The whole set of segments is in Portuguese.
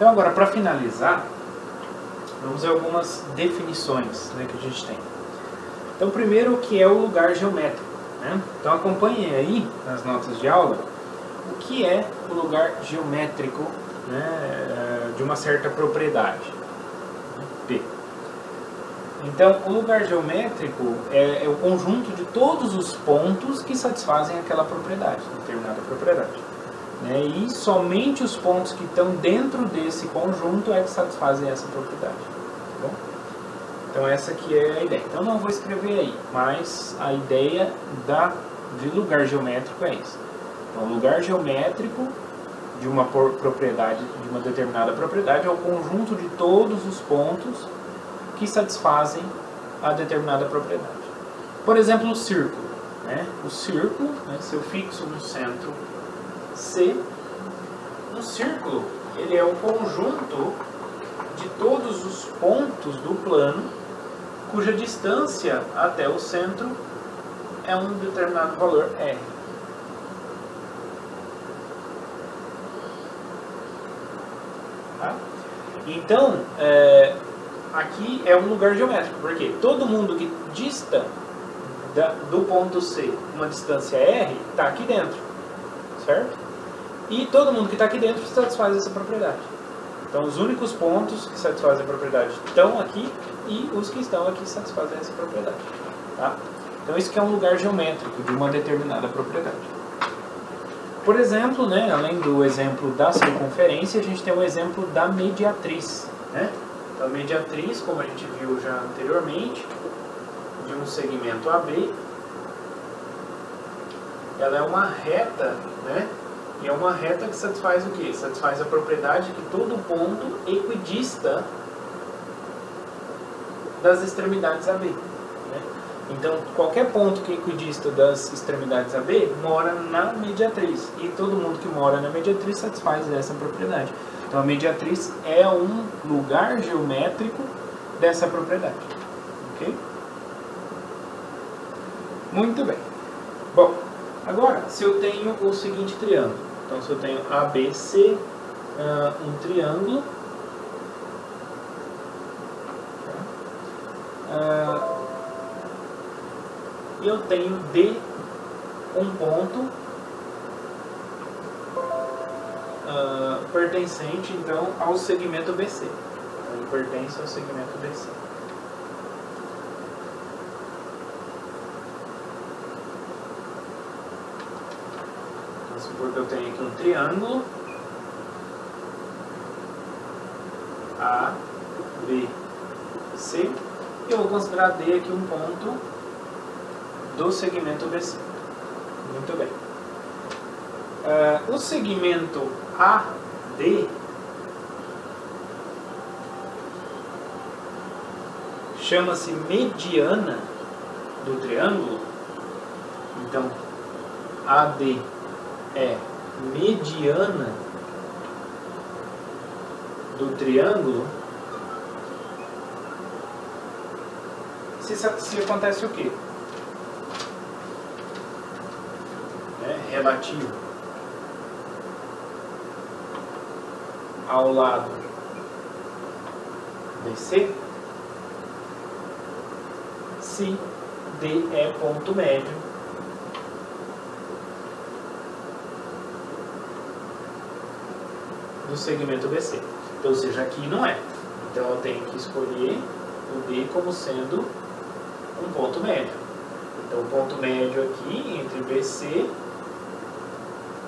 Então agora, para finalizar, vamos ver algumas definições, né, que a gente tem. Então primeiro, o que é o lugar geométrico, né? Então acompanhem aí nas notas de aula o que é o lugar geométrico, né, de uma certa propriedade, P. Então o lugar geométrico é o conjunto de todos os pontos que satisfazem aquela propriedade, determinada propriedade. E somente os pontos que estão dentro desse conjunto é que satisfazem essa propriedade. Tá bom? Então essa aqui é a ideia. Então não vou escrever aí, mas a ideia de lugar geométrico é isso. Então o lugar geométrico de uma propriedade, de uma determinada propriedade, é o conjunto de todos os pontos que satisfazem a determinada propriedade. Por exemplo, o círculo. O círculo, se eu fixo no centro C, um círculo, ele é o conjunto de todos os pontos do plano cuja distância até o centro é um determinado valor R. Tá? Então, aqui é um lugar geométrico, porque todo mundo que dista do ponto C uma distância R está aqui dentro, certo? E todo mundo que está aqui dentro satisfaz essa propriedade. Então os únicos pontos que satisfazem a propriedade estão aqui e os que estão aqui satisfazem essa propriedade. Tá? Então isso que é um lugar geométrico de uma determinada propriedade. Por exemplo, além do exemplo da circunferência, a gente tem o exemplo da mediatriz. Então a mediatriz, como a gente viu já anteriormente, de um segmento AB, ela é uma reta, e é uma reta que satisfaz o quê? Satisfaz a propriedade que todo ponto equidista das extremidades AB. Então, qualquer ponto que equidista das extremidades AB mora na mediatriz. E todo mundo que mora na mediatriz satisfaz essa propriedade. Então, a mediatriz é um lugar geométrico dessa propriedade. Ok? Muito bem. Bom, agora, se eu tenho o seguinte triângulo. Então, se eu tenho ABC, um triângulo, e eu tenho D, um ponto pertencente, então, ao segmento BC. Então, ele pertence ao segmento BC. Porque eu tenho aqui um triângulo A, B, C, e eu vou considerar D aqui um ponto do segmento BC. Muito bem. O segmento AD chama-se mediana do triângulo. Então, AD é mediana do triângulo se acontece o quê? Relativo ao lado BC, se D é ponto médio do segmento BC. Então, ou seja, aqui não é. Então eu tenho que escolher o D como sendo um ponto médio. Então o ponto médio aqui entre BC,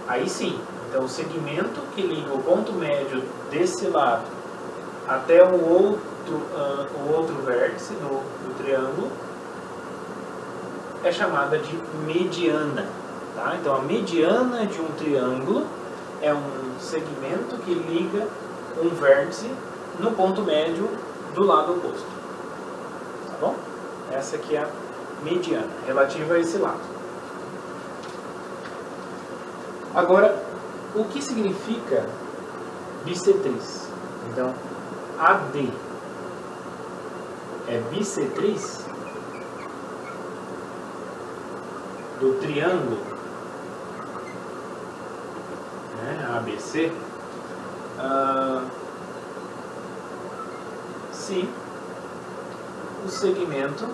aí sim. Então o segmento que liga o ponto médio desse lado até o outro vértice do triângulo é chamada de mediana. Tá? Então a mediana de um triângulo é um segmento que liga um vértice no ponto médio do lado oposto. Tá bom? Essa aqui é a mediana, relativa a esse lado. Agora, o que significa bissetriz? Então, AD é bissetriz do triângulo ABC, se o segmento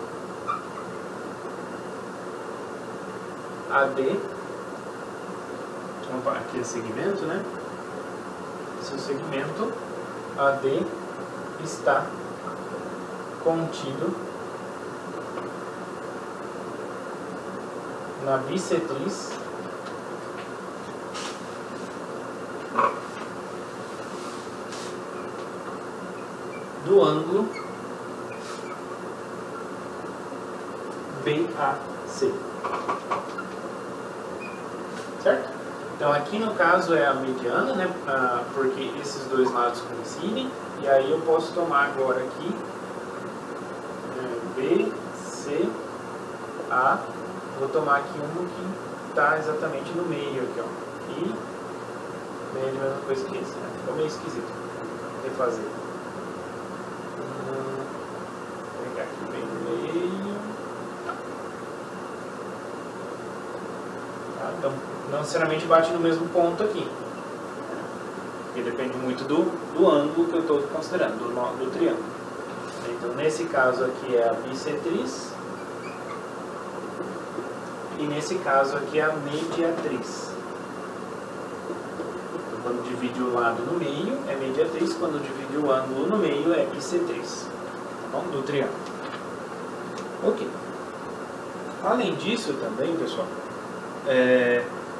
AD, opa, aqui é segmento, né? Se o segmento AD está contido na bissetriz do ângulo BAC. Certo? Então aqui no caso é a mediana, né? Porque esses dois lados coincidem. E aí eu posso tomar agora aqui B, C, A. Vou tomar aqui um que está exatamente no meio aqui, ó. E meio é a mesma coisa que esse, né? Ficou meio esquisito refazer. Vou pegar aqui bem no meio. Tá, então não necessariamente bate no mesmo ponto aqui. Porque depende muito do ângulo que eu estou considerando, do triângulo. Então nesse caso aqui é a bissetriz. E nesse caso aqui é a mediatriz. Então, quando divide o lado no meio é mediatriz, quando divide o ângulo no meio é bissetriz. Tá bom? Do triângulo. Ok. Além disso também, pessoal,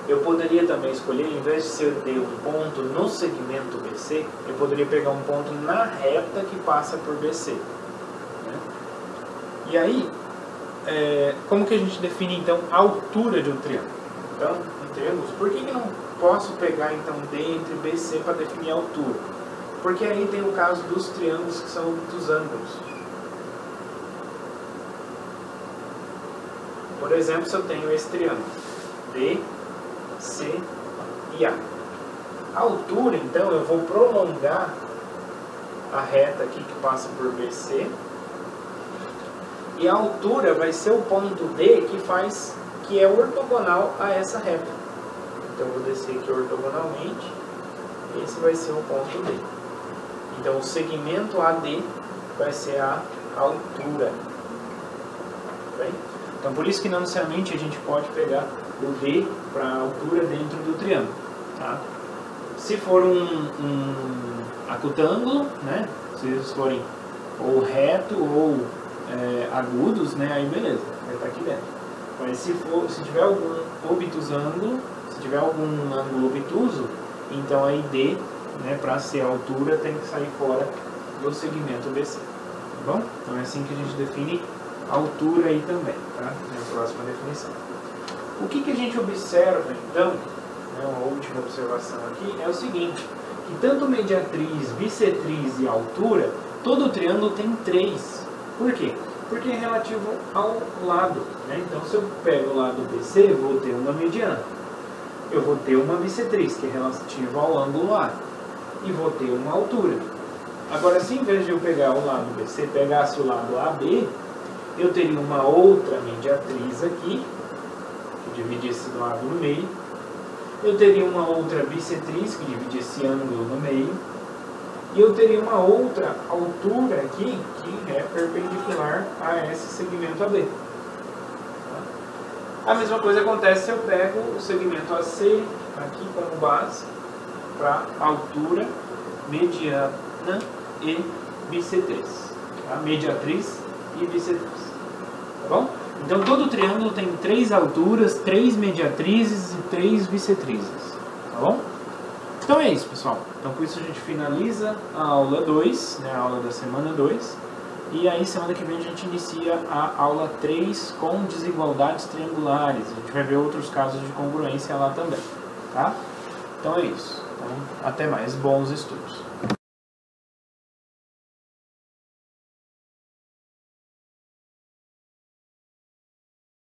eu poderia também escolher, em vez de ser ter um ponto no segmento BC, eu poderia pegar um ponto na reta que passa por BC. Né? E aí, como que a gente define então a altura de um triângulo? Então, em triângulos, por que eu não posso pegar então D entre BC para definir a altura? Porque aí tem o caso dos triângulos que são dos ângulos. Por exemplo, se eu tenho esse triângulo D, C e A. A altura, então, eu vou prolongar a reta aqui que passa por BC. E a altura vai ser o ponto D que é ortogonal a essa reta. Então eu vou descer aqui ortogonalmente. Esse vai ser o ponto D. Então o segmento AD vai ser a altura. Bem? Então por isso que não necessariamente a gente pode pegar o D para a altura dentro do triângulo. Tá? Se for um acutângulo, né? Se eles forem ou reto ou agudos, né, aí beleza, vai estar aqui dentro. Mas se tiver algum obtusângulo, se tiver algum ângulo obtuso, então aí D, né, para ser a altura, tem que sair fora do segmento BC. Tá bom? Então é assim que a gente define a altura aí também, tá? Na próxima definição. O que a gente observa, então, né, uma última observação aqui, é o seguinte, que tanto mediatriz, bissetriz e altura, todo o triângulo tem 3. Por quê? Porque é relativo ao lado. Né? Então, se eu pego o lado BC, eu vou ter uma mediana. Eu vou ter uma bissetriz, que é relativa ao ângulo A. E vou ter uma altura. Agora, se em vez de eu pegar o lado BC, pegasse o lado AB, eu teria uma outra mediatriz aqui, que divide esse lado no meio. Eu teria uma outra bissetriz, que divide esse ângulo no meio. E eu teria uma outra altura aqui, que é perpendicular a esse segmento AB. A mesma coisa acontece se eu pego o segmento AC, aqui como base, para altura, mediana e bissetriz. Tá? Mediatriz e bissetriz. Tá bom? Então todo triângulo tem 3 alturas, 3 mediatrizes e 3 bissetrizes. Tá bom? Então é isso, pessoal. Então com isso a gente finaliza a aula 2, né, a aula da semana 2. E aí semana que vem a gente inicia a aula 3 com desigualdades triangulares. A gente vai ver outros casos de congruência lá também. Tá? Então é isso. Então, até mais. Bons estudos.